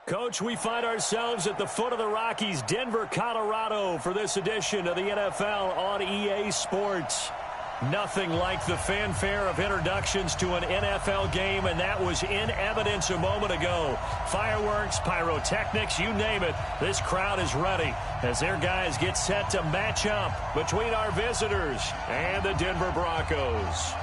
Coach, we find ourselves at the foot of the Rockies, Denver, Colorado, for this edition of the NFL on EA Sports. Nothing like the fanfare of introductions to an NFL game, and that was in evidence a moment ago. Fireworks, pyrotechnics, you name it. This crowd is ready as their guys get set to match up between our visitors and the Denver Broncos.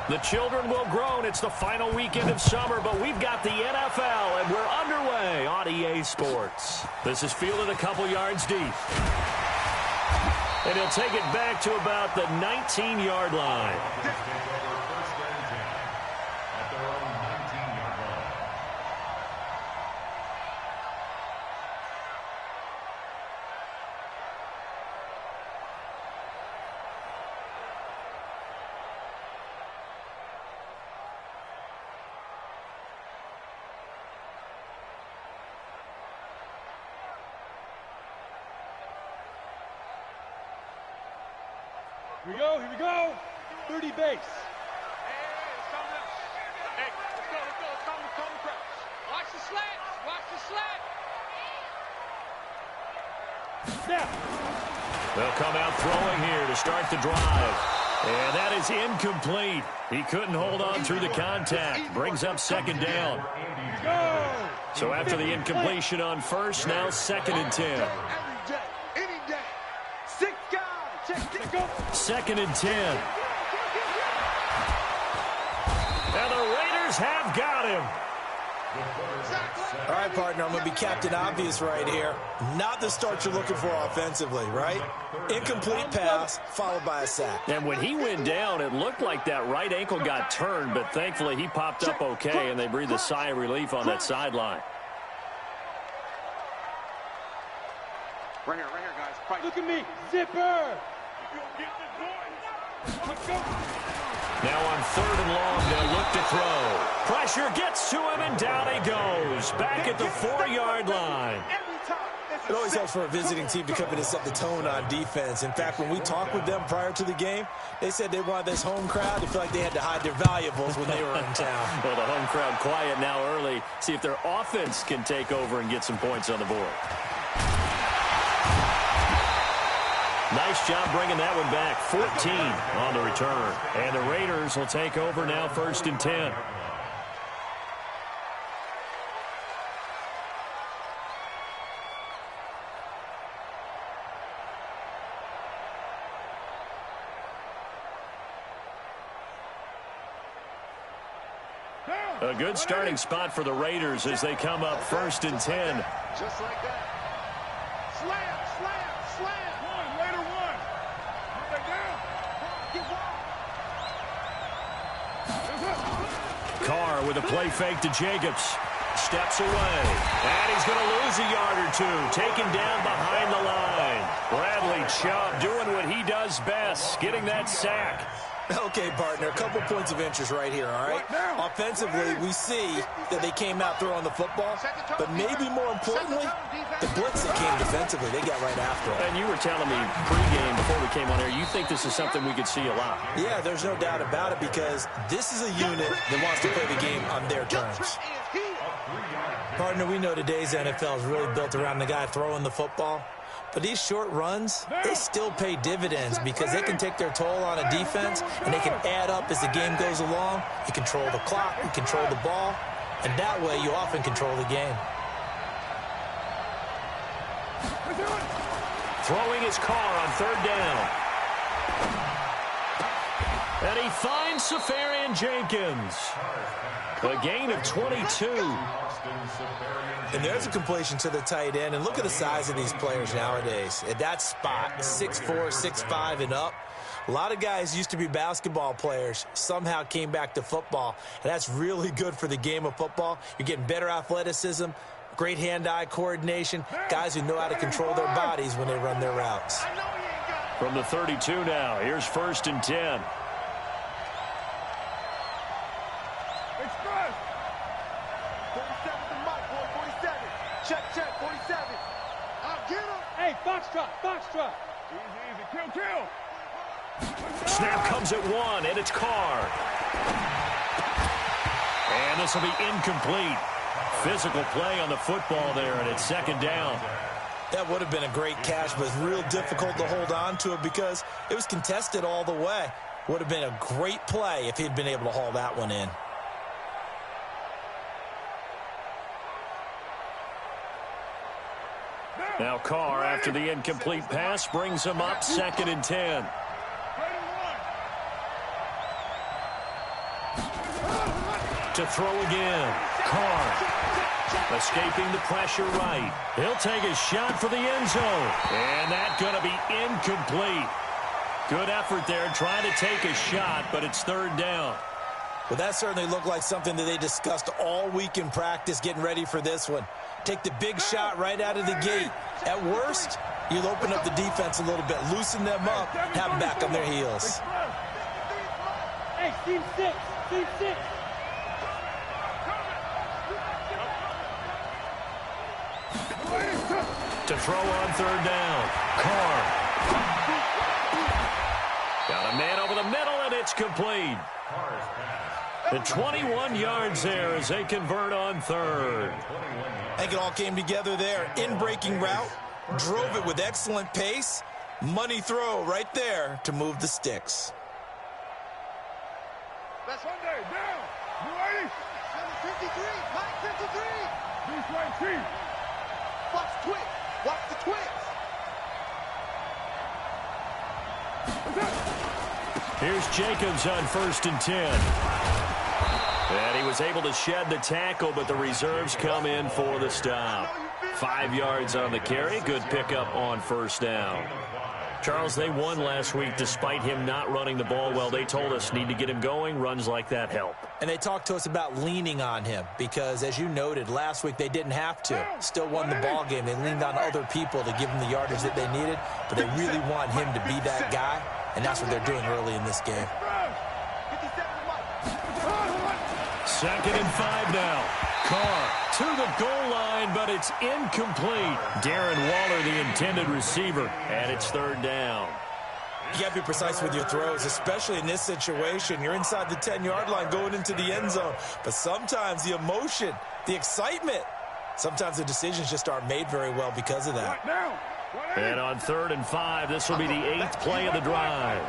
The children will groan. It's the final weekend of summer, but we've got the NFL, and we're underway on EA Sports. This is fielded a couple yards deep. And he'll take it back to about the 19-yard line. Here we go. 30 base. Hey, let's go. Watch the slats. Watch the slats. Snap. They'll come out throwing here to start the drive. And that is incomplete. He couldn't hold on through the contact. Brings up second down. So after the incompletion on first, now 2nd and 10. Second and 10. And the Raiders have got him. All right, partner, I'm going to be Captain Obvious right here. Not the start you're looking for offensively, right? Incomplete pass, followed by a sack. And when he went down, it looked like that right ankle got turned, but thankfully he popped up okay, and they breathed a sigh of relief on that sideline. Right here, guys. Look at me. Zipper. Now on 3rd and long, they'll look to throw. Pressure gets to him, and down he goes. Back at the 4-yard line. It always helps for a visiting team to come in and set the tone on defense. In fact, when we talked with them prior to the game, they said they wanted this home crowd to feel like they had to hide their valuables when they were in town. Well, the home crowd quiet now early. See if their offense can take over and get some points on the board. Nice job bringing that one back. 14 on the return. And the Raiders will take over now 1st and 10. A good starting spot for the Raiders as they come up 1st and 10. Just like that. Slam. Carr with a play fake to Jacobs. Steps away. And he's going to lose a yard or two. Taken down behind the line. Bradley Chubb doing what he does best, getting that sack. Okay, partner, a couple points of interest right here, all right? Offensively, we see that they came out throwing the football, but maybe more importantly, the blitz that came defensively, they got right after it. And you were telling me pregame before we came on here, you think this is something we could see a lot. Yeah, there's no doubt about it because this is a unit that wants to play the game on their terms. Partner, we know today's NFL is really built around the guy throwing the football. But these short runs, they still pay dividends because they can take their toll on a defense and they can add up as the game goes along. You control the clock, you control the ball, and that way you often control the game. Throwing his Carr on 3rd down. And he finds Safarian Jenkins. A gain of 22. And there's a completion to the tight end. And look at the size of these players nowadays. At that spot, 6'4", 6'5", and up. A lot of guys used to be basketball players, somehow came back to football. And that's really good for the game of football. You're getting better athleticism, Great hand-eye coordination. Guys who know how to control their bodies when they run their routes. From the 32 now, here's 1st and 10. Express. 47 to Mike, boy, 47. Check, 47. I'll get him. Hey, foxtrot, foxtrot. Easy, kill. Snap comes at 1, and it's Carr. And this will be incomplete. Physical play on the football there, and it's 2nd down. That would have been a great catch, but it's real difficult to hold on to it because it was contested all the way. Would have been a great play if he'd been able to haul that one in. Now Carr, after the incomplete pass, brings him up 2nd and 10. To throw again. Carr. Escaping the pressure right. He'll take a shot for the end zone. And that's going to be incomplete. Good effort there trying to take a shot, but it's 3rd down. Well, that certainly looked like something that they discussed all week in practice getting ready for this one. Take the big shot right out of the gate. At worst, you'll open up the defense a little bit, loosen them up, have them back on their heels. Hey, team 6, team 6. To throw on 3rd down. Carr. Got a man over the middle, and it's complete. The 21 yards there as they convert on 3rd. I think it all came together there. In-breaking route, drove it with excellent pace. Money throw right there to move the sticks. That's Sunday, down. You ready? 53, Mike 53. He's right, Chief. Watch the twitch. Watch the twitch. Here's Jacobs on 1st and 10. And he was able to shed the tackle, but the reserves come in for the stop. 5 yards on the carry. Good pickup on 1st down. Charles, they won last week despite him not running the ball well. They told us need to get him going. Runs like that help. And they talked to us about leaning on him because, as you noted, last week they didn't have to. Still won the ball game. They leaned on other people to give him the yardage that they needed, but they really want him to be that guy, and that's what they're doing early in this game. 2nd and 5 now. Carr to the goal line, but it's incomplete. Darren Waller, the intended receiver, and it's 3rd down. You got to be precise with your throws, especially in this situation. You're inside the 10-yard line going into the end zone. But sometimes the emotion, the excitement, sometimes the decisions just aren't made very well because of that. And on 3rd and 5, this will be the 8th play of the drive.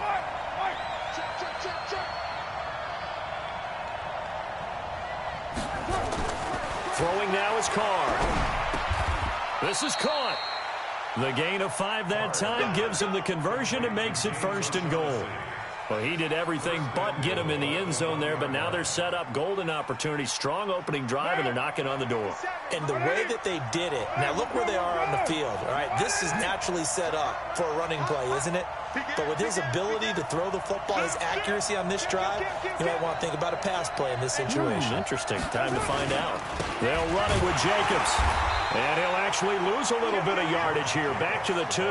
Throwing now is Carr. This is caught. The gain of 5 that time gives him the conversion and makes it 1st and goal. Well, he did everything but get him in the end zone there, but now they're set up. Golden opportunity, strong opening drive, and they're knocking on the door. And the way that they did it, now look where they are on the field, all right? This is naturally set up for a running play, isn't it? But with his ability to throw the football, his accuracy on this drive, you might want to think about a pass play in this situation. Interesting. Time to find out. They'll run it with Jacobs. And he'll actually lose a little bit of yardage here. Back to the 2.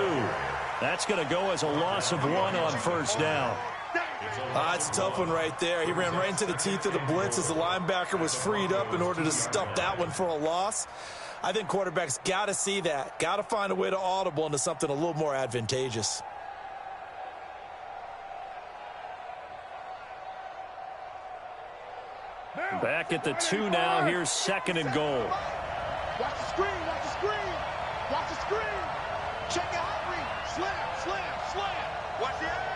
That's going to go as a loss of 1 on 1st down. It's a tough one right there. He ran right into the teeth of the blitz as the linebacker was freed up in order to stuff that one for a loss. I think quarterbacks got to see that. Got to find a way to audible into something a little more advantageous. Back at the 2 now. Here's 2nd and goal. Watch the screen, watch the screen. Watch the screen. Check out read. Slam. Watch the eye.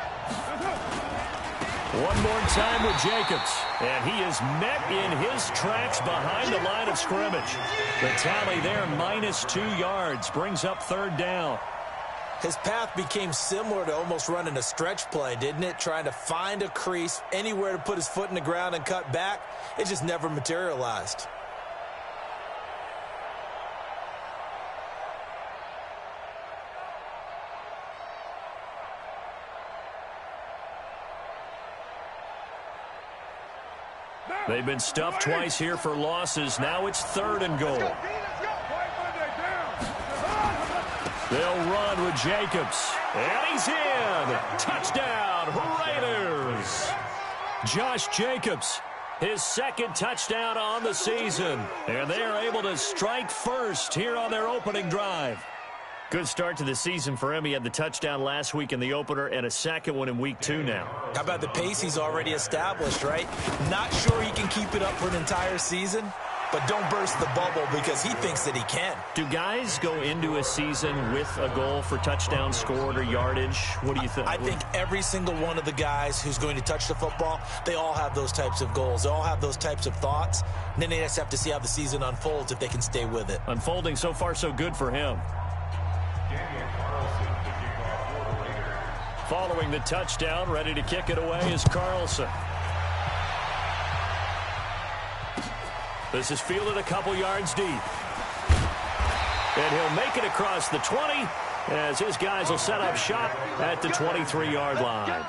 One more time with Jacobs. And he is met in his tracks behind the line of scrimmage. The tally there, -2 yards, brings up 3rd down. His path became similar to almost running a stretch play, didn't it? Trying to find a crease, anywhere to put his foot in the ground and cut back. It just never materialized. They've been stuffed twice here for losses. Now it's 3rd and goal. Let's go. They'll run with Jacobs. And he's in. Touchdown, Raiders. Josh Jacobs, his second touchdown on the season. And they are able to strike first here on their opening drive. Good start to the season for him. He had the touchdown last week in the opener and a second one in week 2 now. How about the pace he's already established, right? Not sure he can keep it up for an entire season, but don't burst the bubble because he thinks that he can. Do guys go into a season with a goal for touchdown scored or yardage? What do you think? I think every single one of the guys who's going to touch the football, they all have those types of goals. They all have those types of thoughts. And then they just have to see how the season unfolds if they can stay with it. Unfolding so far so good for him. Following the touchdown, ready to kick it away is Carlson. This is fielded a couple yards deep. And he'll make it across the 20 as his guys will set up shop at the 23-yard line.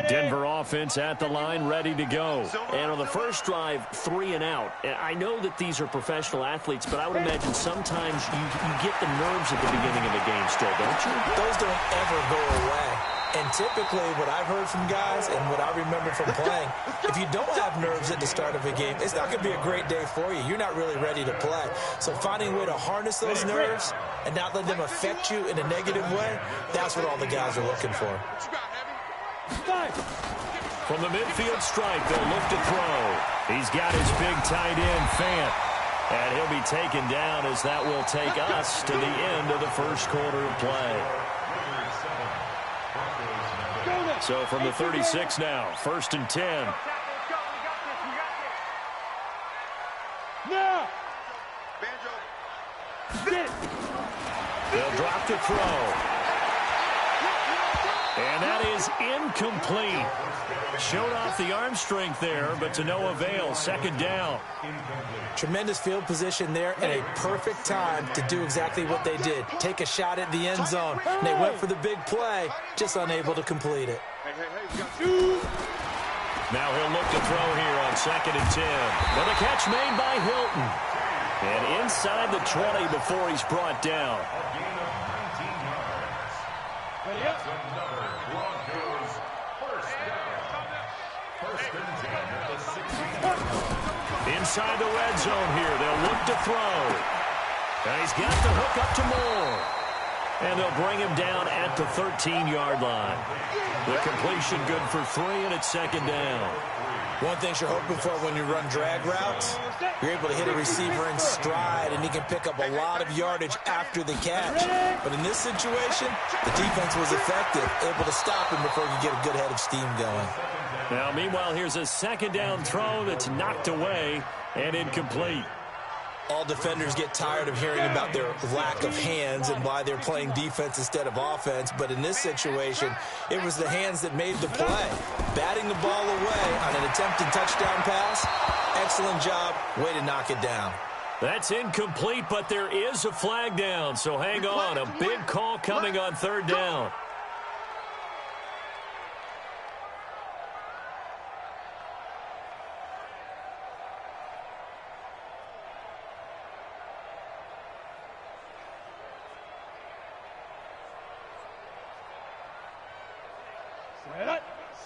Denver offense at the line, ready to go. And on the first drive, 3 and out. And I know that these are professional athletes, but I would imagine sometimes you get the nerves at the beginning of the game still, don't you? Those don't ever go away. And typically what I've heard from guys and what I remember from playing, if you don't have nerves at the start of a game, it's not going to be a great day for you. You're not really ready to play. So finding a way to harness those nerves and not let them affect you in a negative way, that's what all the guys are looking for. From the midfield stripe, they'll look to throw. He's got his big tight end, Fant. And he'll be taken down as that will take us to the end of the first quarter of play. So from the 36 now, 1st and 10. Now. They'll drop to throw. And that is incomplete. Showed off the arm strength there, but to no avail. 2nd down. Tremendous field position there and a perfect time to do exactly what they did. Take a shot at the end zone. And they went for the big play, just unable to complete it. Now he'll look to throw here on 2nd and 10. But a catch made by Hilton. And inside the 20 before he's brought down. Inside the red zone here, they'll look to throw. And he's got the hook up to Moore. And they'll bring him down at the 13-yard line. The completion good for 3, and it's 2nd down. One thing you're hoping for when you run drag routes, you're able to hit a receiver in stride, and he can pick up a lot of yardage after the catch. But in this situation, the defense was effective, able to stop him before he could get a good head of steam going. Now, meanwhile, here's a 2nd down throw that's knocked away and incomplete. All defenders get tired of hearing about their lack of hands and why they're playing defense instead of offense. But in this situation, it was the hands that made the play. Batting the ball away on an attempted touchdown pass. Excellent job. Way to knock it down. That's incomplete, but there is a flag down. So hang on. A big call coming on 3rd down.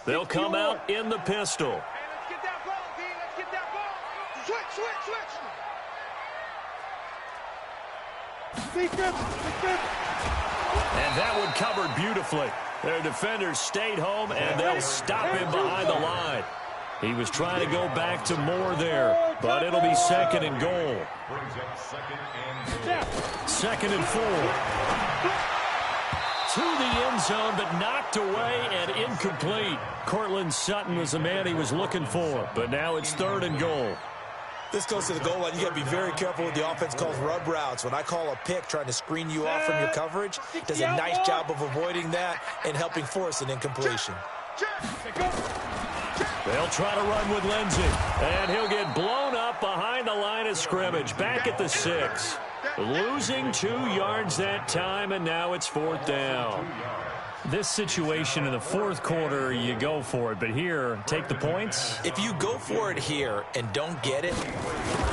They'll come out in the pistol. Hey, let's get that ball, D. Let's get that ball. Switch. And that one covered beautifully. Their defenders stayed home, and they'll stop him behind the line. He was trying to go back to Moore there, but it'll be 2nd and goal. 2nd and 4. To the end zone, but knocked away and incomplete. Cortland Sutton was the man he was looking for, but now it's 3rd and goal. This goes to the goal line. You got to be very careful with the offense calls rub routes. When I call a pick trying to screen you off from your coverage, does a nice job of avoiding that and helping force an incompletion. They'll try to run with Lindsey, and he'll get blown up up behind the line of scrimmage, back at the 6. Losing 2 yards that time, and now it's 4th down. This situation in the 4th quarter, you go for it. But here, take the points. If you go for it here and don't get it,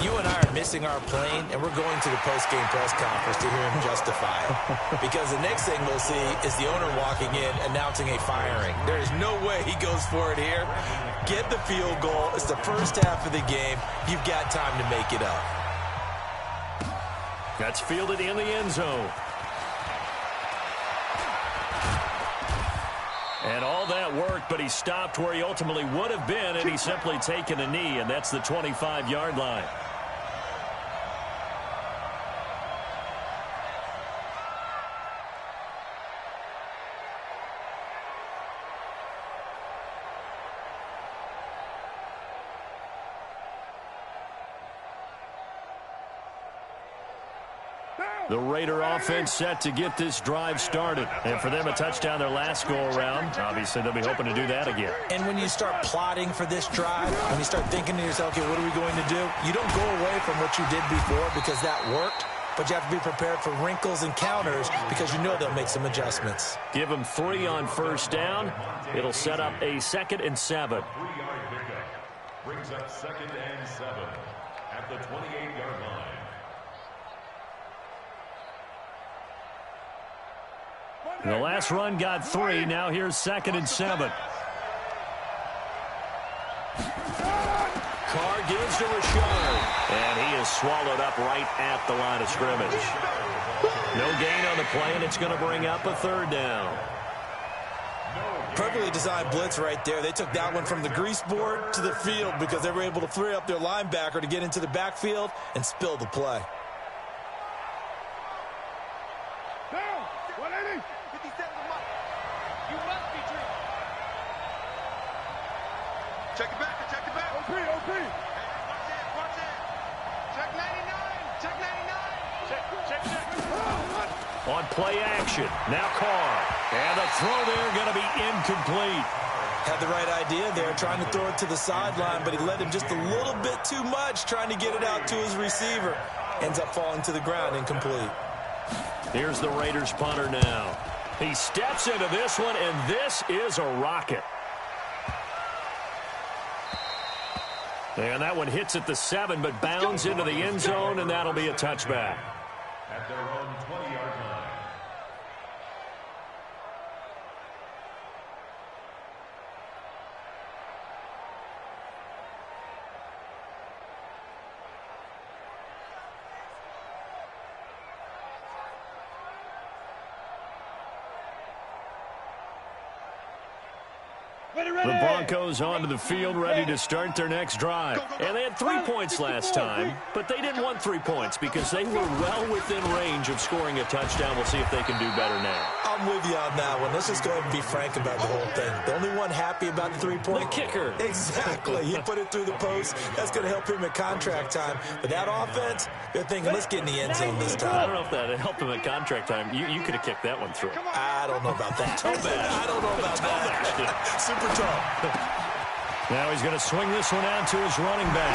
you and I are missing our plane, and we're going to the post-game press conference to hear him justify it. Because the next thing we'll see is the owner walking in announcing a firing. There is no way he goes for it here. Get the field goal. It's the first half of the game. You've got time to make it up. That's fielded in the end zone. And all that worked, but he stopped where he ultimately would have been, and he's simply taken a knee, and that's the 25-yard line. The Raider offense set to get this drive started. And for them, a touchdown their last go-around. Obviously, they'll be hoping to do that again. And when you start plotting for this drive, when you start thinking to yourself, okay, what are we going to do? You don't go away from what you did before because that worked, but you have to be prepared for wrinkles and counters because you know they'll make some adjustments. Give them 3 on first down. It'll set up a 2nd and 7. 3-yard pickup brings up 2nd and 7 at the 28-yard line. The last run got 3. Now here's 2nd and 7. Carr gives to Rashard. And he is swallowed up right at the line of scrimmage. No gain on the play, and it's going to bring up a 3rd down. Perfectly designed blitz right there. They took that one from the grease board to the field because they were able to free up their linebacker to get into the backfield and spill the play. Check it back, check it back. OP. Hey, watch it. Check 99, check 99. Check. On play action, now Carr. And the throw there going to be incomplete. Had the right idea there, trying to throw it to the sideline, but he led him just a little bit too much, trying to get it out to his receiver. Ends up falling to the ground, incomplete. Here's the Raiders punter now. He steps into this one, and this is a rocket. And that one hits at the 7, but bounds into the end zone, and that'll be a touchback. At their own 20-yard line. The Broncos onto the field, ready to start their next drive. And they had 3 points last time, but they didn't want 3 points because they were well within range of scoring a touchdown. We'll see if they can do better now. I'm with you on that one. Let's just go ahead and be frank about the whole thing. The only one happy about the 3-point? The kicker. Exactly. He put it through the post. That's going to help him at contract time. But that offense, they're thinking, let's get in the end zone this time. I don't know if that helped him at contract time. You could have kicked that one through. I don't know about that. I don't know about that. Super tall. Now he's going to swing this one out to his running back.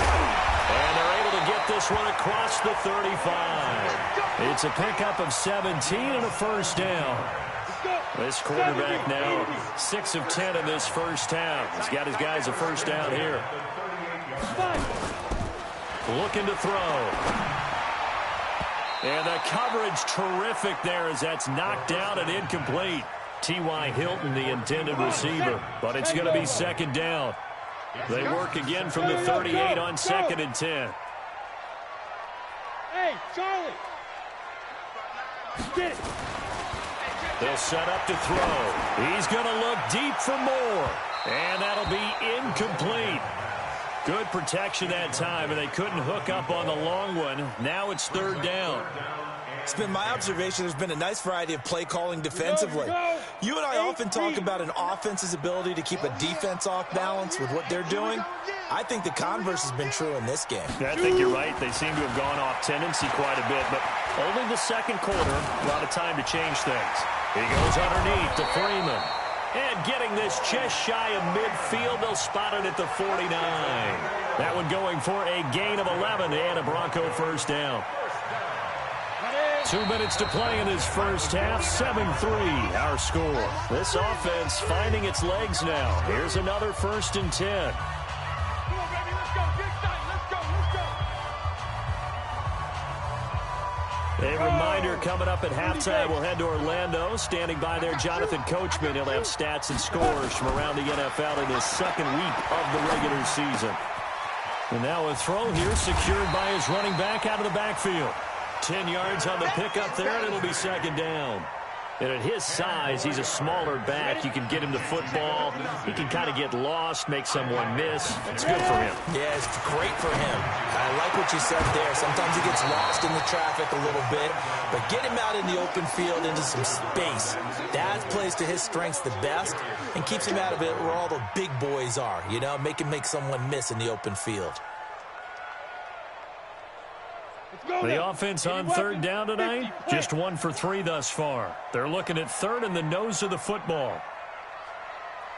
And they're able to get this one across the 35. It's a pickup of 17 and a first down. This quarterback now 6 of 10 in this first half. He's got his guys a first down here. Looking to throw. And the coverage terrific there as that's knocked down and incomplete. T.Y. Hilton, the intended receiver, but it's going to be 2nd down. They work again from the 38 on 2nd and 10. Hey, Charlie. Get it. They'll set up to throw. He's going to look deep for more, and that'll be incomplete. Good protection that time, and they couldn't hook up on the long one. Now it's 3rd down. It's been my observation there's been a nice variety of play calling defensively. You and I often talk about an offense's ability to keep a defense off balance with what they're doing. I think the converse has been true in this game. I think you're right. They seem to have gone off tendency quite a bit, but only the 2nd quarter, a lot of time to change things. He goes underneath to Freeman. And getting this just shy of midfield, they'll spot it at the 49. That one going for a gain of 11 and a Bronco first down. 2 minutes to play in this first half. 7-3 our score. This offense finding its legs now. Here's another 1st and 10. A reminder coming up at halftime. We'll head to Orlando. Standing by there, Jonathan Coachman. He'll have stats and scores from around the NFL in his 2nd week of the regular season. And now a throw here secured by his running back out of the backfield. 10 yards on the pickup there, and it'll be 2nd down. And at his size, he's a smaller back. You can get him the football. He can kind of get lost, make someone miss. It's good for him. Yeah, it's great for him. I like what you said there. Sometimes he gets lost in the traffic a little bit, but get him out in the open field into some space. That plays to his strengths the best and keeps him out of it where all the big boys are, you know, make him make someone miss in the open field. The offense on 3rd down tonight, just 1 for 3 thus far. They're looking at 3rd and the nose of the football.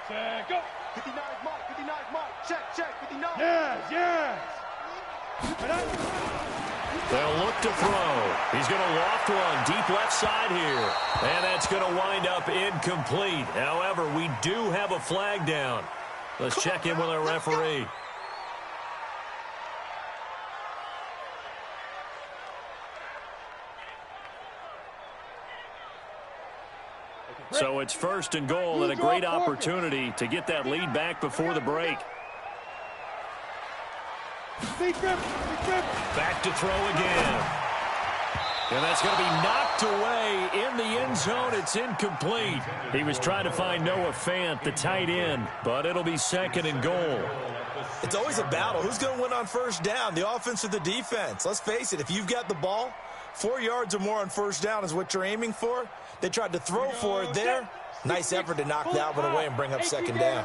Check, go. 59 mark, 59 mark. Check, 59. Yes. They'll look to throw. He's going to loft one deep left side here. And that's going to wind up incomplete. However, we do have a flag down. Let's check in with our referee. So it's 1st and goal and a great opportunity to get that lead back before the break. Back to throw again. And that's going to be knocked away in the end zone. It's incomplete. He was trying to find Noah Fant, the tight end, but it'll be 2nd and goal. It's always a battle. Who's going to win on 1st down, the offense or the defense? Let's face it, if you've got the ball, 4 yards or more on 1st down is what you're aiming for. They tried to throw for it there. Nice effort to knock that one away and bring up 2nd down.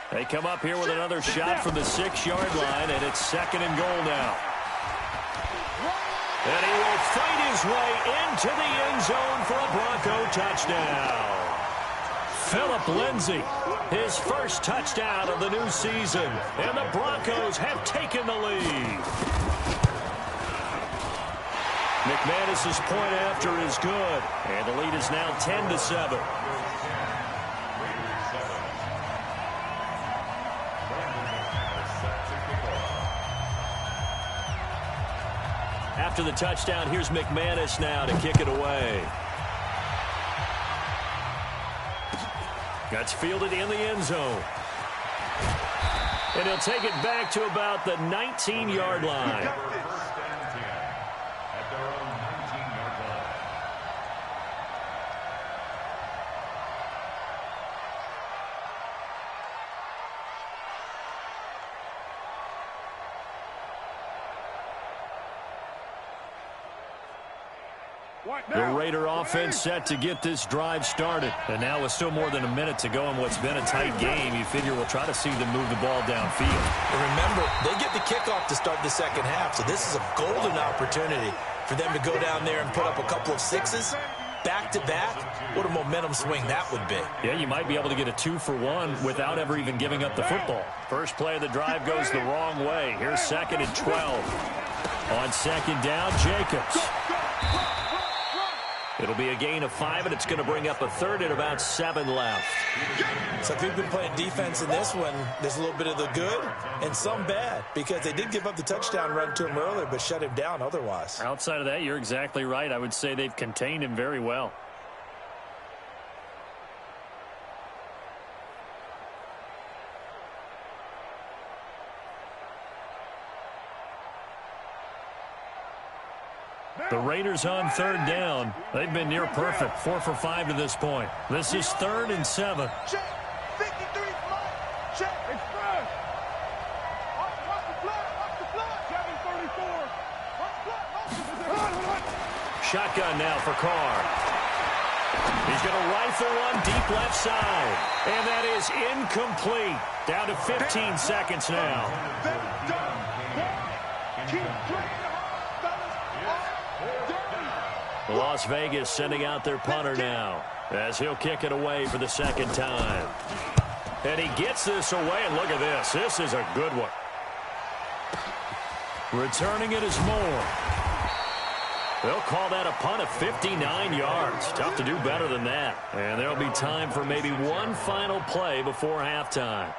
They come up here with another shot from the 6-yard line, and it's 2nd and goal now. And he will fight his way into the end zone for a Bronco touchdown. Phillip Lindsay, his first touchdown of the new season, and the Broncos have taken the lead. McManus's point after is good, and the lead is now 10-7. After the touchdown, here's McManus now to kick it away. That's fielded in the end zone. And he'll take it back to about the 19-yard line. The Raider offense set to get this drive started. And now with still more than a minute to go in what's been a tight game, you figure we'll try to see them move the ball downfield. And remember, they get the kickoff to start the 2nd half, so this is a golden opportunity for them to go down there and put up a couple of 6s. Back-to-back, what a momentum swing that would be. Yeah, you might be able to get a 2-for-1 without ever even giving up the football. First play of the drive goes the wrong way. Here's 2nd and 12. On 2nd down, Jacobs. It'll be a gain of 5, and it's going to bring up a 3rd and about 7 left. So if you've been playing defense in this one, there's a little bit of the good and some bad, because they did give up the touchdown run to him earlier, but shut him down otherwise. Outside of that, you're exactly right. I would say they've contained him very well. The Raiders on 3rd down. They've been near perfect, 4 for 5 to this point. This is 3rd and 7. Check. 53 mark. Check. Express. Watch the flag. Watch the flag. 734. Watch the flag. Shotgun now for Carr. He's going to rifle one deep left side. And that is incomplete. Down to 15 seconds now. Las Vegas sending out their punter now as he'll kick it away for the 2nd time. And he gets this away, and look at this. This is a good one. Returning it is Moore. They'll call that a punt of 59 yards. Tough to do better than that. And there'll be time for maybe one final play before halftime.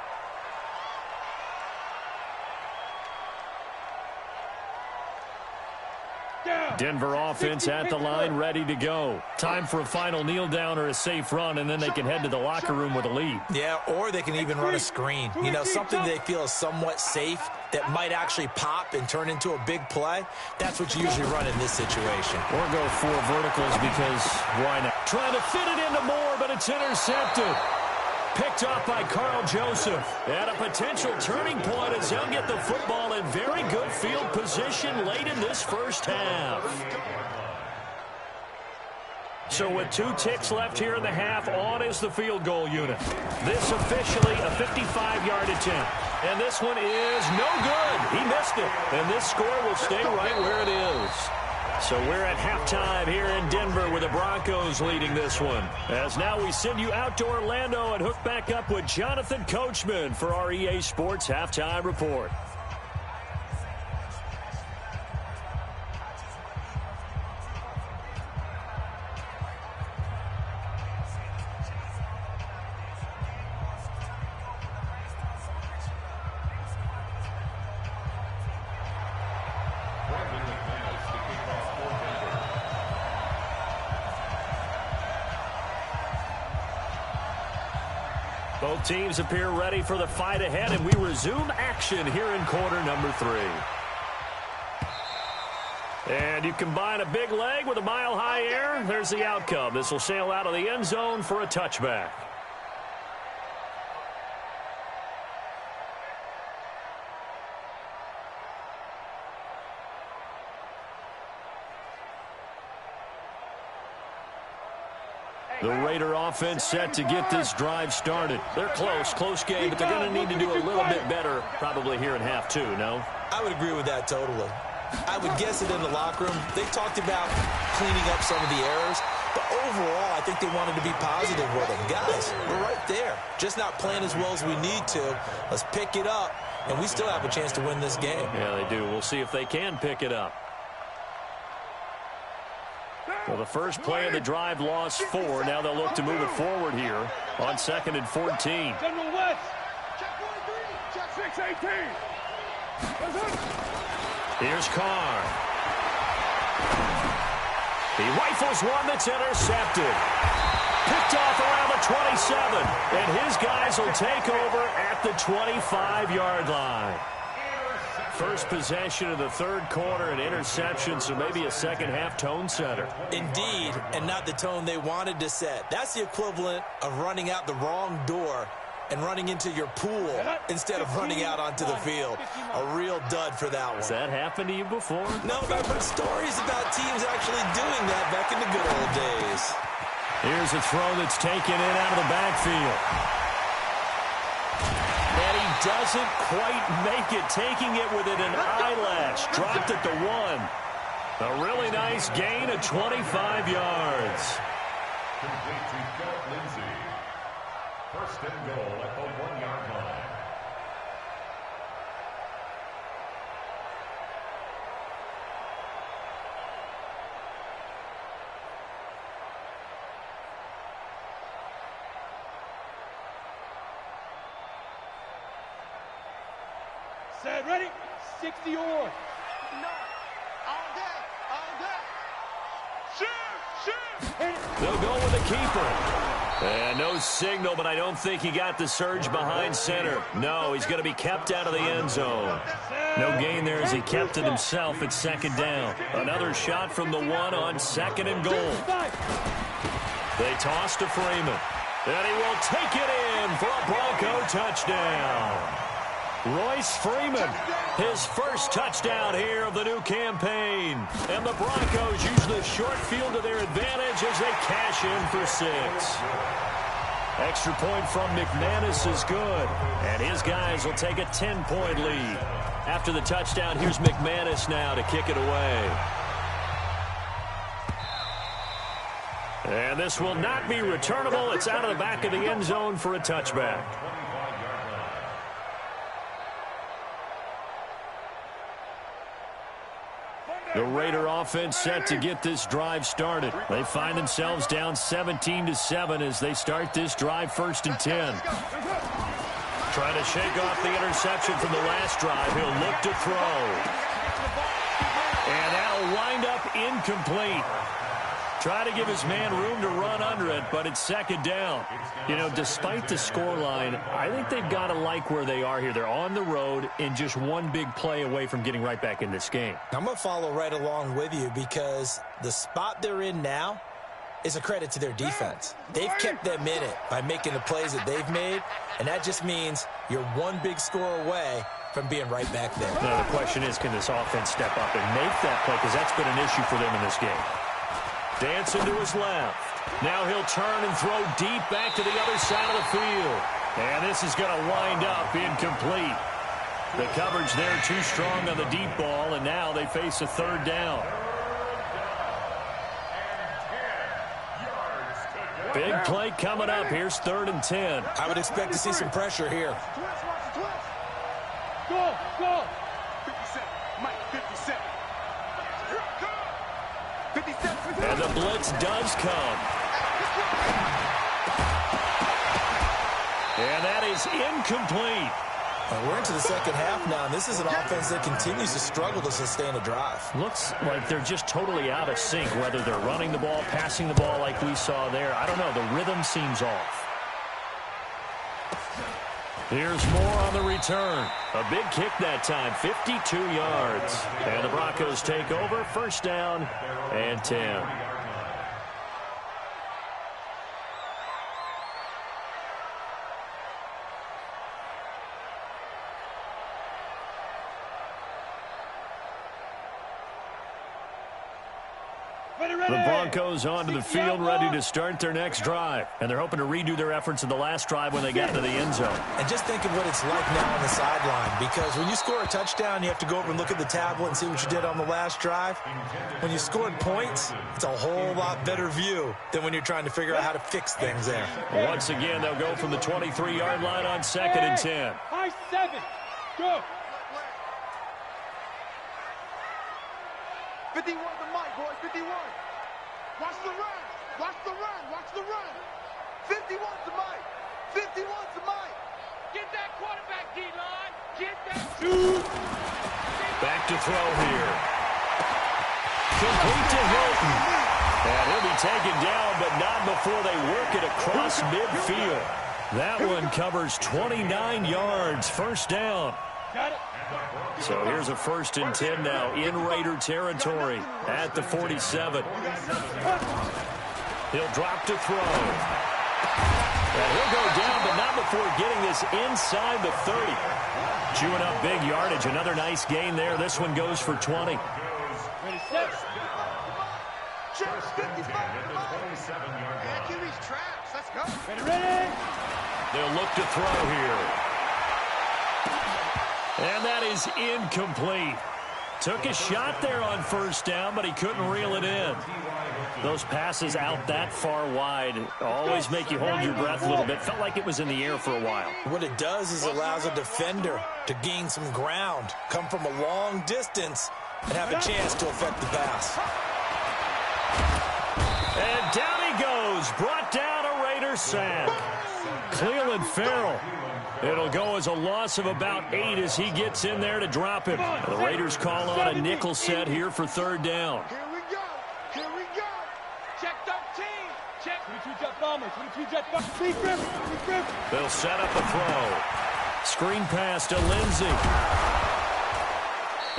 Denver offense at the line, ready to go. Time for a final kneel down or a safe run, and then they can head to the locker room with a lead. Yeah, or they can even run a screen. You know, something they feel is somewhat safe that might actually pop and turn into a big play. That's what you usually run in this situation. Or go 4 verticals because why not? Trying to fit it into Moore, but it's intercepted. Picked off by Carl Joseph. At a potential turning point as they'll get the football in very good field position late in this first half. So with 2 ticks left here in the half, on is the field goal unit. This officially a 55-yard attempt. And this one is no good. He missed it. And this score will stay right where it is. So we're at halftime here in Denver with the Broncos leading this one. As now we send you out to Orlando and hook back up with Jonathan Coachman for our EA Sports Halftime Report. Both teams appear ready for the fight ahead, and we resume action here in quarter number 3. And you combine a big leg with a mile-high air, there's the outcome. This will sail out of the end zone for a touchback. The Raider offense set to get this drive started. They're close game, but they're going to need to do a little bit better probably here in half 2, no? I would agree with that totally. I would guess it in the locker room. They talked about cleaning up some of the errors, but overall, I think they wanted to be positive with them. Guys, we're right there. Just not playing as well as we need to. Let's pick it up, and we still have a chance to win this game. Yeah, they do. We'll see if they can pick it up. Well, the first play of the drive lost 4. Now they'll look to move it forward here on 2nd and 14. General West. Check 43. Check 618. Here's Carr. He rifles one that's intercepted. Picked off around the 27. And his guys will take over at the 25-yard line. First possession of the 3rd quarter, an interception, so maybe a second-half tone setter. Indeed, and not the tone they wanted to set. That's the equivalent of running out the wrong door and running into your pool instead of running out onto the field. A real dud for that one. Has that happened to you before? No, but I've heard stories about teams actually doing that back in the good old days. Here's a throw that's taken in out of the backfield. And he doesn't quite make it, taking it within an eyelash. Dropped at the 1. A really nice gain of 25 yards. Complete to Philip Lindsay. First and goal at the 1-yard line. Set, ready? 60 or. All day. Shoot. They'll go with the keeper. And no signal, but I don't think he got the surge behind center. No, he's going to be kept out of the end zone. No gain there as he kept it himself at 2nd down. Another shot from the 1 on 2nd and goal. They toss to Freeman. And he will take it in for a Bronco touchdown. Royce Freeman, his first touchdown here of the new campaign. And the Broncos use the short field to their advantage as they cash in for 6. Extra point from McManus is good. And his guys will take a 10-point lead. After the touchdown, here's McManus now to kick it away. And this will not be returnable. It's out of the back of the end zone for a touchback. The Raider offense set to get this drive started. They find themselves down 17-7 as they start this drive 1st and 10. Trying to shake off the interception from the last drive. He'll look to throw. And that'll wind up incomplete. Try to give his man room to run under it, but it's 2nd down. You know, despite the scoreline, I think they've got to like where they are here. They're on the road and just one big play away from getting right back in this game. I'm going to follow right along with you because the spot they're in now is a credit to their defense. They've kept them in it by making the plays that they've made, and that just means you're one big score away from being right back there. Now, the question is, can this offense step up and make that play? Because that's been an issue for them in this game. Dancing to his left. Now he'll turn and throw deep back to the other side of the field. And this is going to wind up incomplete. The coverage there too strong on the deep ball, and now they face a 3rd down. Big play coming up. Here's 3rd and 10. I would expect to see some pressure here. Go, go. 57, Mike, 57. And the blitz does come. And that is incomplete. We're into the 2nd half now, and this is an offense that continues to struggle to sustain a drive. Looks like they're just totally out of sync, whether they're running the ball, passing the ball like we saw there. I don't know. The rhythm seems off. Here's more on the return. A big kick that time, 52 yards. And the Broncos take over, 1st down and 10. The Broncos onto the field, ready to start their next drive. And they're hoping to redo their efforts in the last drive when they got into the end zone. And just think of what it's like now on the sideline, because when you score a touchdown, you have to go over and look at the tablet and see what you did on the last drive. When you scored points, it's a whole lot better view than when you're trying to figure out how to fix things there. Once again, they'll go from the 23-yard line on 2nd and 10. High 7. Go. 51 to Mike, boys, 51. Watch the run. Watch the run. Watch the run. 51 to Mike. 51 to Mike. Get that quarterback, D-line. Get that shoot. Back to throw here. Complete to Hilton. And he'll be taken down, but not before they work it across midfield. That one covers 29 yards. 1st down. Got it. So here's a 1st and 10 now in Raider territory at the 47. He'll drop to throw. And he'll go down, but not before getting this inside the 30. Chewing up big yardage. Another nice gain there. This one goes for 20. Ready, set. Chase, 55 to Mike. QB's traps. Let's go. Ready, ready. They'll look to throw here. And that is incomplete. Took a shot there on 1st down, but he couldn't reel it in. Those passes out that far wide always make you hold your breath a little bit. Felt like it was in the air for a while. What it does is allows a defender to gain some ground, come from a long distance, and have a chance to affect the pass. And down he goes. Brought down a Raider sack. Cleveland Farrell. It'll go as a loss of about 8 as he gets in there to drop him. The Raiders call on a nickel set here for 3rd down. Here we go. Here we go. Check 13. Check. 22 jet bombers. 22 jet bombers. Big rip. They'll set up a throw. Screen pass to Lindsey.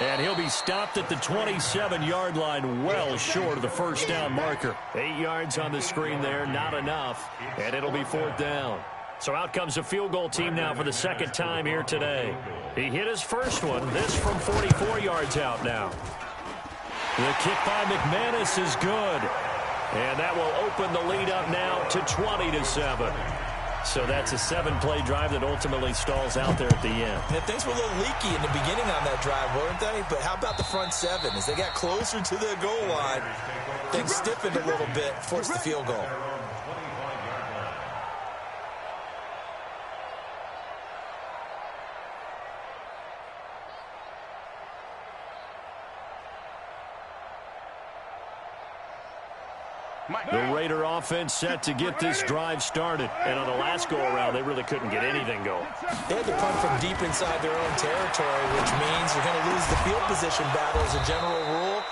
And he'll be stopped at the 27-yard line, well short of the 1st down marker. 8 yards on the screen there, not enough. And it'll be 4th down. So out comes a field goal team now for the 2nd time here today. He hit his first one, this from 44 yards out now. The kick by McManus is good. And that will open the lead up now to 20-7. So that's a 7-play drive that ultimately stalls out there at the end. And things were a little leaky in the beginning on that drive, weren't they? But how about the front 7? As they got closer to the goal line, things stiffened a little bit, forced the field goal. The Raider offense set to get this drive started. And on the last go-around, they really couldn't get anything going. They had to punt from deep inside their own territory, which means you're going to lose the field position battle as a general rule.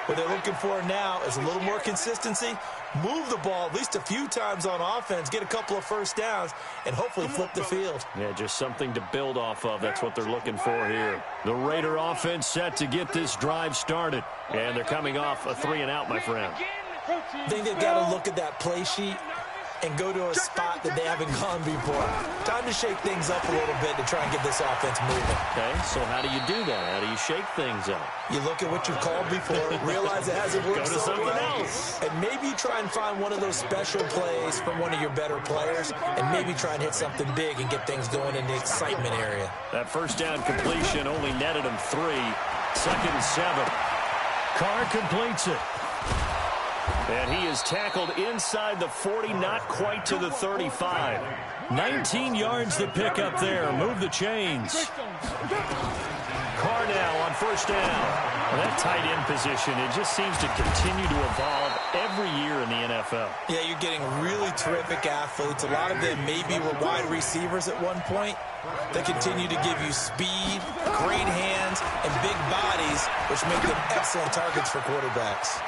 What they're looking for now is a little more consistency, move the ball at least a few times on offense, get a couple of first downs, and hopefully flip the field. Yeah, just something to build off of. That's what they're looking for here. The Raider offense set to get this drive started. And they're coming off a 3-and-out, my friend. I think they've got to look at that play sheet and go to a spot that they haven't gone before. Time to shake things up a little bit to try and get this offense moving. Okay, so how do you do that? How do you shake things up? You look at what you've called before, realize it hasn't worked Go to so something well, else. and maybe try and find one of those special plays from one of your better players, and maybe try and hit something big and get things going in the excitement area. That first down completion only netted him 3. 2nd and 7. Carr completes it. And he is tackled inside the 40, not quite to the 35. 19 yards to pick up there. Move the chains. Carr now on first down. Well, that tight end position, it just seems to continue to evolve every year in the NFL. Yeah, you're getting really terrific athletes. A lot of them maybe were wide receivers at one point. They continue to give you speed, great hands, and big bodies, which make them excellent targets for quarterbacks.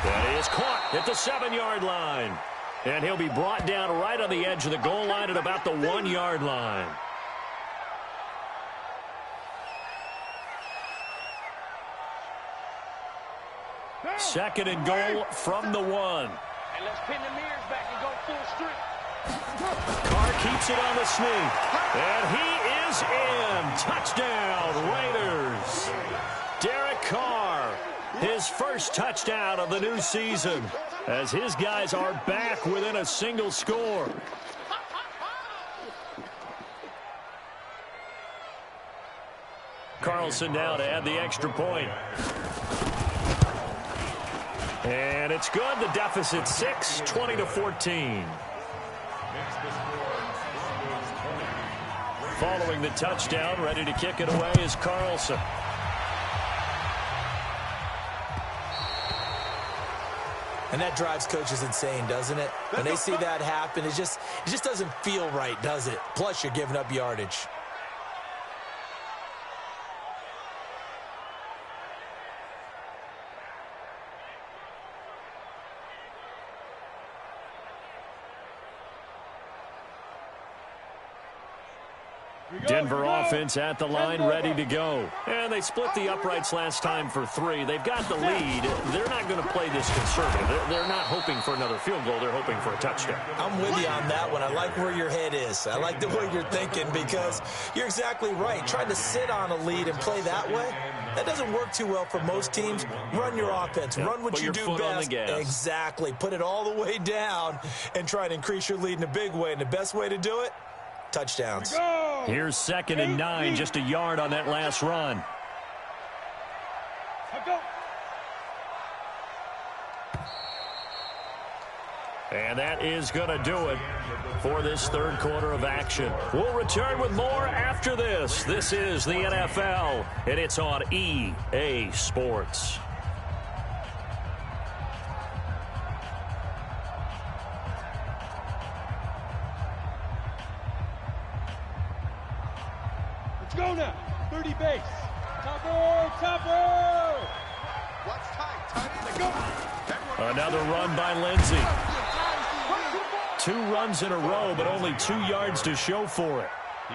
That is caught at the 7-yard line. And he'll be brought down right on the edge of the goal line at about the 1-yard line. Second and goal from the 1. And let's pin the mirrors back and go full strength. Carr keeps it on the sneak. And he is in. Touchdown, Raiders. Derek Carr, his first touchdown of the new season, as his guys are back within a single score. Carlson now to add the extra point. And it's good. The deficit 6, 20-14. Following the touchdown, ready to kick it away is Carlson. And that drives coaches insane, doesn't it? When they see that happen, it just doesn't feel right, does it? Plus, you're giving up yardage. Denver offense at the line, ready to go. And they split the uprights last time for 3. They've got the lead. They're not going to play this conservative. They're not hoping for another field goal. They're hoping for a touchdown. I'm with you on that one. I like where your head is. I like the way you're thinking, because you're exactly right. Trying to sit on a lead and play that way, that doesn't work too well for most teams. Run your offense. Yep. Run what you do best. Exactly. Put it all the way down and try to increase your lead in a big way. And the best way to do it, touchdowns. Here's 2nd and 9, just a yard on that last run. And that is going to do it for this third quarter of action. We'll return with more after this. This is the NFL, and it's on EA Sports. Go now. 30 base. Topper. Watch tight. Go. Another run by Lindsey. 2 runs in a row, but only 2 yards to show for it.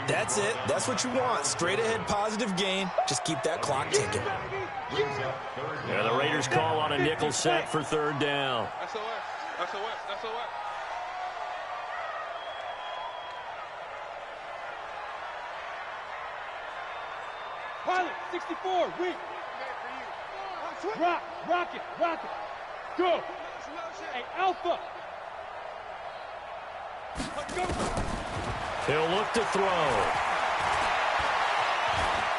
That's it. That's what you want. Straight ahead, positive gain. Just keep that clock ticking. Yeah, the Raiders call on a nickel set for 3rd down. SOS. Pilot, 64, weak. Rocket. Go. Hey, Alpha. He'll look to throw.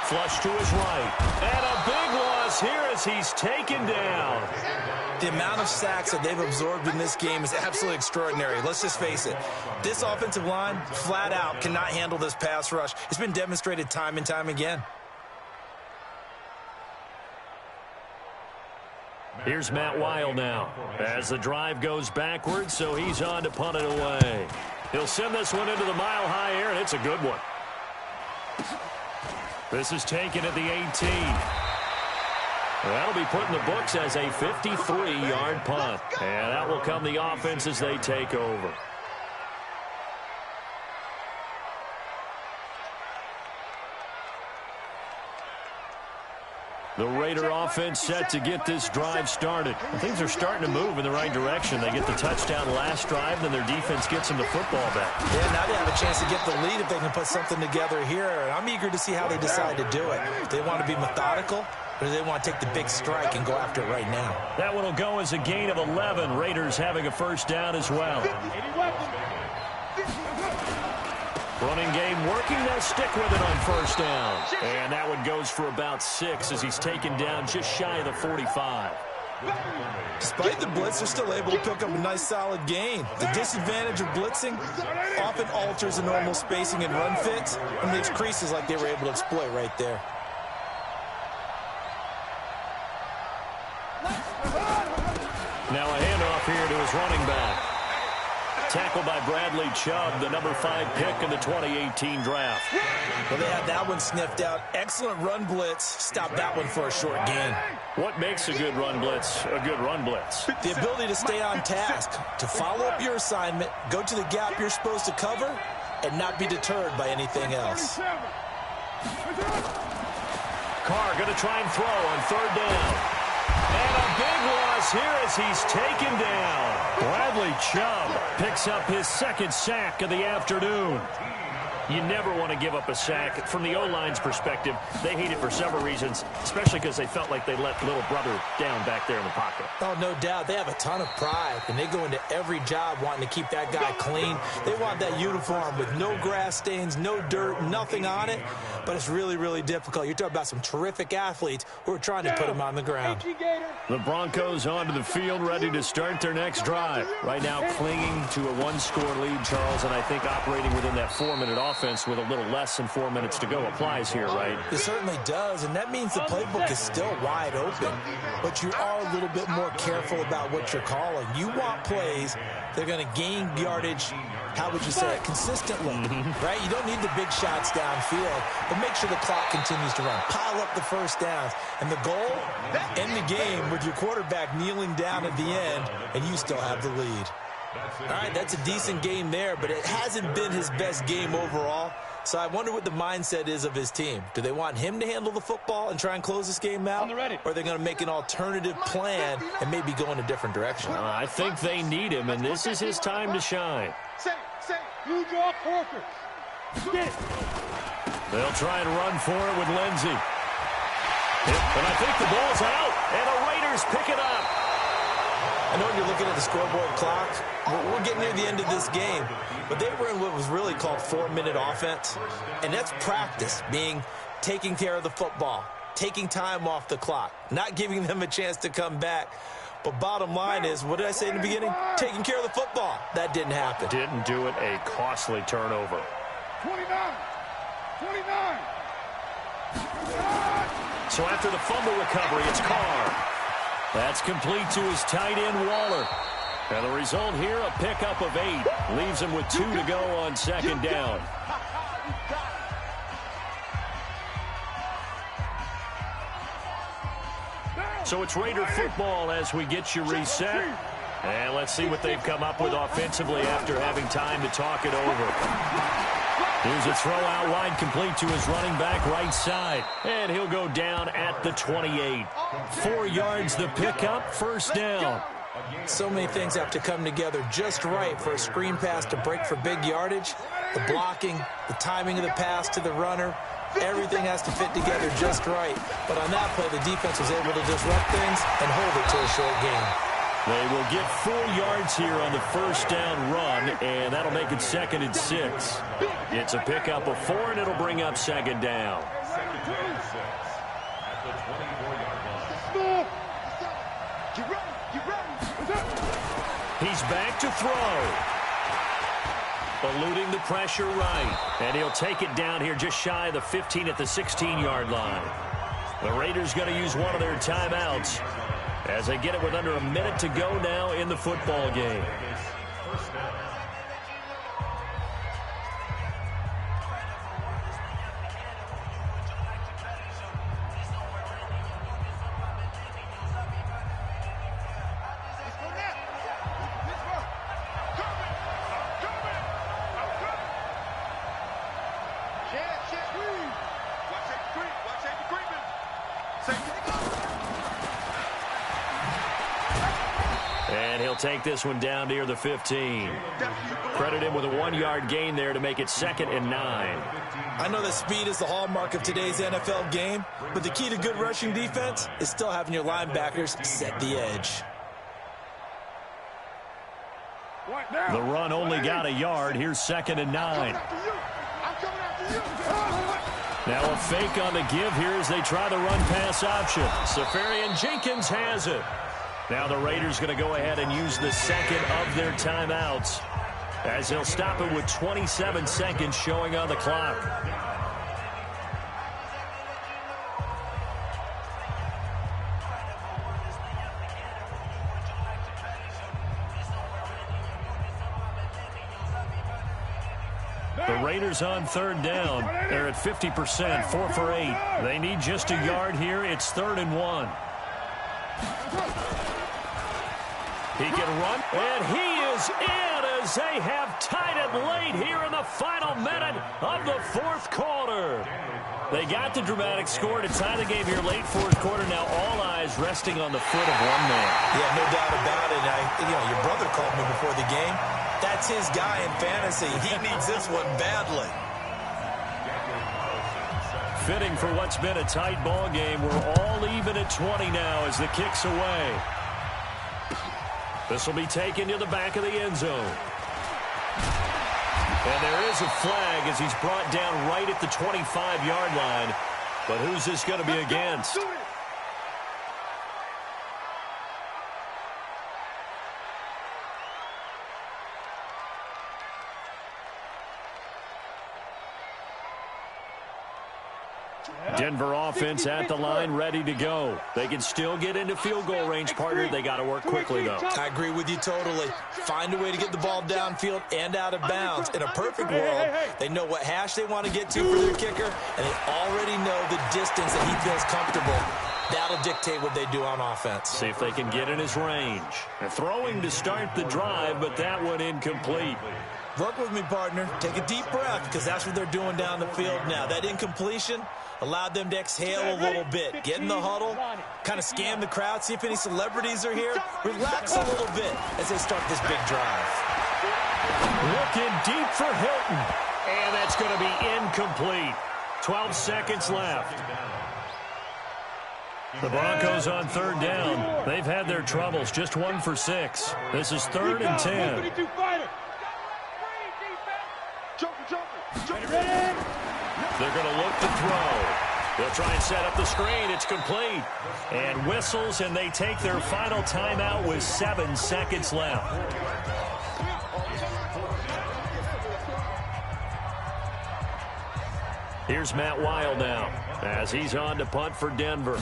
Flush to his right. And a big loss here as he's taken down. The amount of sacks that they've absorbed in this game is absolutely extraordinary. Let's just face it. This offensive line, flat out, cannot handle this pass rush. It's been demonstrated time and time again. Here's Matt Weil now as the drive goes backwards, so he's on to punt it away. He'll send this one into the mile-high air, and it's a good one. This is taken at the 18. That'll be put in the books as a 53-yard punt. And that will come the offense as they take over. The Raider offense set to get this drive started. And things are starting to move in the right direction. They get the touchdown last drive, then their defense gets them the football back. Yeah, now they have a chance to get the lead if they can put something together here. And I'm eager to see how they decide to do it. Do they want to be methodical, or do they want to take the big strike and go after it right now? That one will go as a gain of 11. Raiders having a first down as well. Running game working. They'll stick with it on first down. And that one goes for about 6 as he's taken down just shy of the 45. Despite the blitz, they're still able to pick up a nice solid gain. The disadvantage of blitzing often alters the normal spacing and run fits and makes creases like they were able to exploit right there. Now a handoff here to his running back. Tackled by Bradley Chubb, the number 5 pick in the 2018 draft. Well, they had that one sniffed out. Excellent run blitz. Stopped that one for a short gain. What makes a good run blitz a good run blitz? The ability to stay on task, to follow up your assignment, go to the gap you're supposed to cover, and not be deterred by anything else. Carr going to try and throw on third down. And a big loss here as he's taken down. Bradley Chubb picks up his second sack of the afternoon. You never want to give up a sack. From the O-line's perspective, they hate it for several reasons, especially because they felt like they let little brother down back there in the pocket. Oh, no doubt. They have a ton of pride, and they go into every job wanting to keep that guy clean. They want that uniform with no grass stains, no dirt, nothing on it, but it's really, really difficult. You're talking about some terrific athletes who are trying to put him on the ground. The Broncos onto the field, ready to start their next drive. Right now clinging to a one-score lead, Charles, and I think operating within that 4-minute offense with a little less than 4 minutes to go applies here, right? It certainly does, and that means the playbook is still wide open, but you are a little bit more careful about what you're calling. You want plays that are going to gain yardage, how would you say it, consistently, right? You don't need the big shots downfield, but make sure the clock continues to run. Pile up the first downs, and the goal, end the game with your quarterback kneeling down at the end, and you still have the lead. All right, that's a decent game there, but it hasn't been his best game overall. So I wonder what the mindset is of his team. Do they want him to handle the football and try and close this game out? Or are they going to make an alternative plan and maybe go in a different direction? I think they need him, and this is his time to shine. You draw Corker. They'll try and run for it with Lindsey. And I think the ball's out, and the Raiders pick it up. I know you're looking at the scoreboard clock. We're getting near the end of this game. But they were in what was really called 4-minute offense. And that's practice, taking care of the football, taking time off the clock, not giving them a chance to come back. But bottom line is, what did I say in the beginning? Taking care of the football. That didn't happen. Didn't do it. A costly turnover. 29. So after the fumble recovery, it's Carr. That's complete to his tight end, Waller. And the result here, a pickup of 8. Leaves him with 2 to go on second down. So it's Raider football as we get you reset. And let's see what they've come up with offensively after having time to talk it over. Here's a throw out wide, complete to his running back right side. And he'll go down at the 28. 4 yards the pickup, first down. So many things have to come together just right for a screen pass to break for big yardage. The blocking, the timing of the pass to the runner, everything has to fit together just right. But on that play, the defense was able to disrupt things and hold it to a short gain. They will get 4 yards here on the first down run, and that'll make it 2nd and 6. It's a pickup of 4, and it'll bring up second down. Second down and 6 at the 24-yard line. He's back to throw. Eluding the pressure right. And he'll take it down here just shy of the 15 at the 16-yard line. The Raiders going to use one of their timeouts. as they get it with under a minute to go now in the football game. And he'll take this one down near the 15. Credit him with a 1-yard gain there to make it 2nd and 9. I know that speed is the hallmark of today's NFL game, but the key to good rushing defense is still having your linebackers set the edge. The run only got a yard. Here's 2nd and 9. Now a fake on the give here as they try the run-pass option. Safarian-Jenkins has it. Now the Raiders going to go ahead and use the second of their timeouts as they'll stop it with 27 seconds showing on the clock. The Raiders on 3rd down. They're at 50%, 4 for 8. They need just a yard here. It's 3rd and 1. He can run, and he is in as they have tied it late here in the final minute of the 4th quarter. They got the dramatic score to tie the game here late 4th quarter. Now all eyes resting on the foot of one man. Yeah, no doubt about it. Your brother called me before the game. That's his guy in fantasy. He needs this one badly. Fitting for what's been a tight ball game. We're all even at 20 now as the kick's away. This will be taken to the back of the end zone. And there is a flag as he's brought down right at the 25-yard line. But who's this going to be against? Denver offense at the line, ready to go. They can still get into field goal range, partner. They got to work quickly, though. I agree with you totally. Find a way to get the ball downfield and out of bounds. In a perfect world, they know what hash they want to get to for their kicker, and they already know the distance that he feels comfortable. That'll dictate what they do on offense. See if they can get in his range. They're throwing to start the drive, but that one incomplete. Work with me, partner. Take a deep breath, because that's what they're doing down the field now. That incompletion allowed them to exhale a little bit. Get in the huddle, kind of scan the crowd, see if any celebrities are here. Relax a little bit as they start this big drive. Looking deep for Hilton. And that's going to be incomplete. 12 seconds left. The Broncos on 3rd down. They've had their troubles, just 1 for 6. This is 3rd and 10. They're going to look to throw. They'll try and set up the screen. It's complete. And whistles, and they take their final timeout with 7 seconds left. Here's Matt Weil now as he's on to punt for Denver.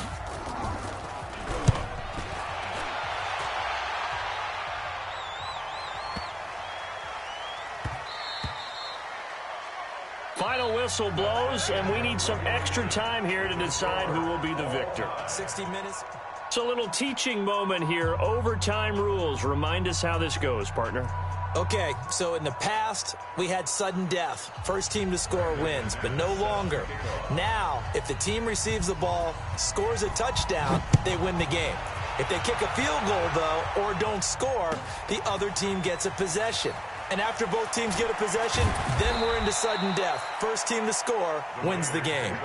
Final whistle blows, and we need some extra time here to decide who will be the victor. 60 minutes. It's a little teaching moment here. Overtime rules. Remind us how this goes, partner. Okay, so in the past, we had sudden death. First team to score wins, but no longer. Now, if the team receives the ball, scores a touchdown, they win the game. If they kick a field goal, though, or don't score, the other team gets a possession. And after both teams get a possession, then we're into sudden death. First team to score wins the game.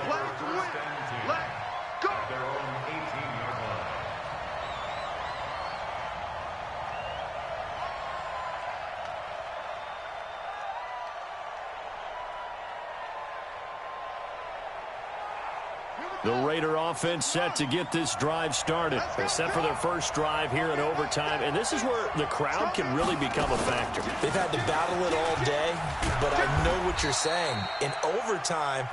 Here we The Raider offense set to get this drive started. They're set for their first drive here in overtime, and this is where the crowd can really become a factor. They've had to battle it all day, but I know what you're saying. In overtime,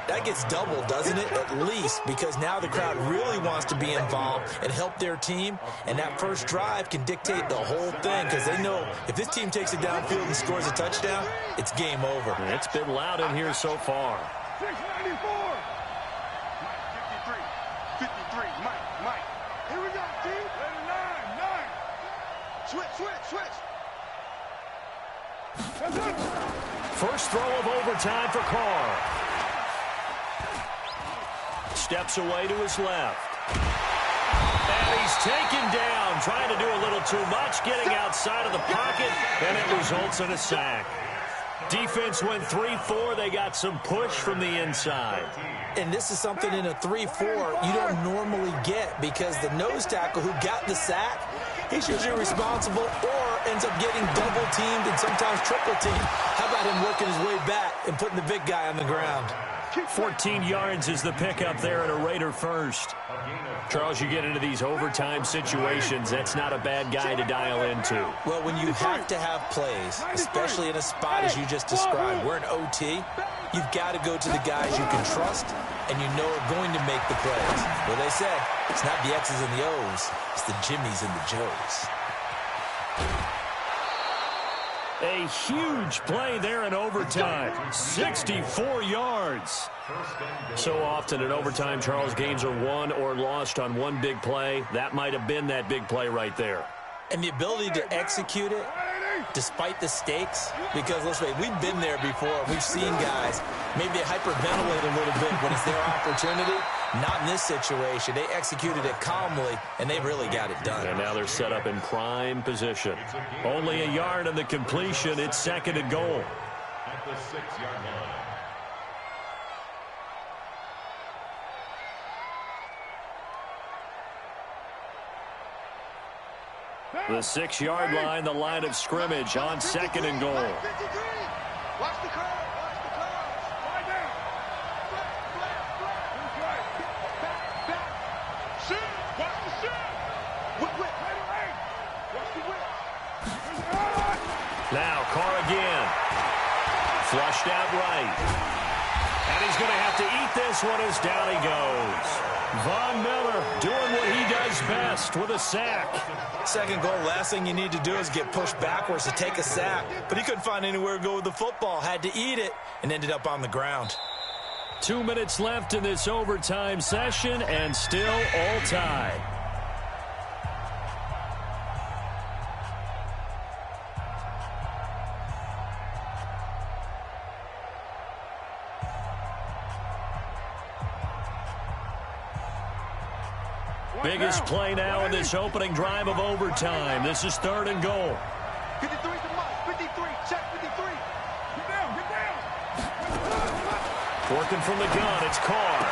that gets doubled, doesn't it? At least, because now the crowd really wants to be involved and help their team, and that first drive can dictate the whole thing because they know if this team takes it downfield and scores a touchdown, it's game over. It's been loud in here so far. 694. 53, Mike. Here we go, team. 9. Switch. That's it. First throw of overtime for Carr. Steps away to his left. And he's taken down, trying to do a little too much, getting outside of the pocket, and it results in a sack. Defense went 3-4. They got some push from the inside. And this is something in a 3-4 you don't normally get because the nose tackle who got the sack, he's usually responsible or ends up getting double-teamed and sometimes triple-teamed. How about him working his way back and putting the big guy on the ground? 14 yards is the pickup there at a Raider first. Charles, you get into these overtime situations, that's not a bad guy to dial into. Well, when you have to have plays, especially in a spot as you just described, we're in OT, you've got to go to the guys you can trust and you know are going to make the plays. Well, they say it's not the X's and the O's, it's the Jimmies and the Joes. A huge play there in overtime. 64 yards. So often in overtime, Charles, games are won or lost on one big play. That might have been that big play right there. And the ability to execute it despite the stakes, because let's face it, we've been there before. We've seen guys maybe hyperventilate a little bit when it's their opportunity. Not in this situation. They executed it calmly, and they really got it done. And now they're set up in prime position. Only a yard on the completion. It's second and goal. At the 6-yard line. The 6-yard line, the line of scrimmage on second and goal. Watch the curve. Lie down. Flat. Back. Shoot. Watch the shoot. Whip. Watch the whip. Now Carr again. Flushed out right. And he's going to have to eat this one as down he goes. Von Miller doing what he does best with a sack. Second goal, last thing you need to do is get pushed backwards to take a sack. But he couldn't find anywhere to go with the football. Had to eat it and ended up on the ground. 2 minutes left in this overtime session and still all tied. Biggest play now in this opening drive of overtime. This is third and goal. 53 to Mike. 53. Check 53. Get down. Working from the gun, it's Carr.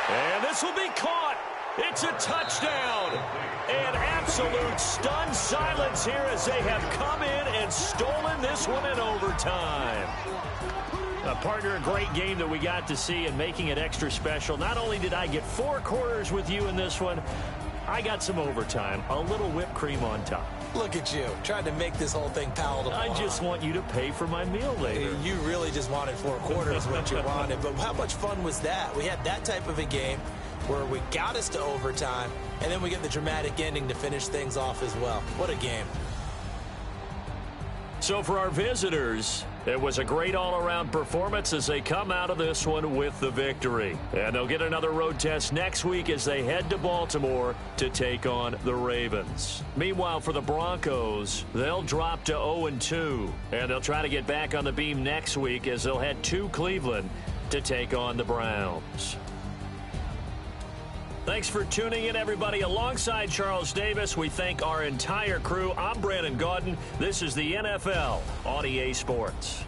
And this will be caught. It's a touchdown. And absolute stunned silence here as they have come in and stolen this one in overtime. Partner, a great game that we got to see and making it extra special. Not only did I get 4 quarters with you in this one, I got some overtime, a little whipped cream on top. Look at you, trying to make this whole thing palatable. I just want you to pay for my meal later. You really just wanted 4 quarters, what you wanted. But how much fun was that? We had that type of a game where we got us to overtime, and then we get the dramatic ending to finish things off as well. What a game. So for our visitors, it was a great all-around performance as they come out of this one with the victory. And they'll get another road test next week as they head to Baltimore to take on the Ravens. Meanwhile, for the Broncos, they'll drop to 0-2, and they'll try to get back on the beam next week as they'll head to Cleveland to take on the Browns. Thanks for tuning in, everybody. Alongside Charles Davis, we thank our entire crew. I'm Brandon Gaudin. This is the NFL on EA Sports.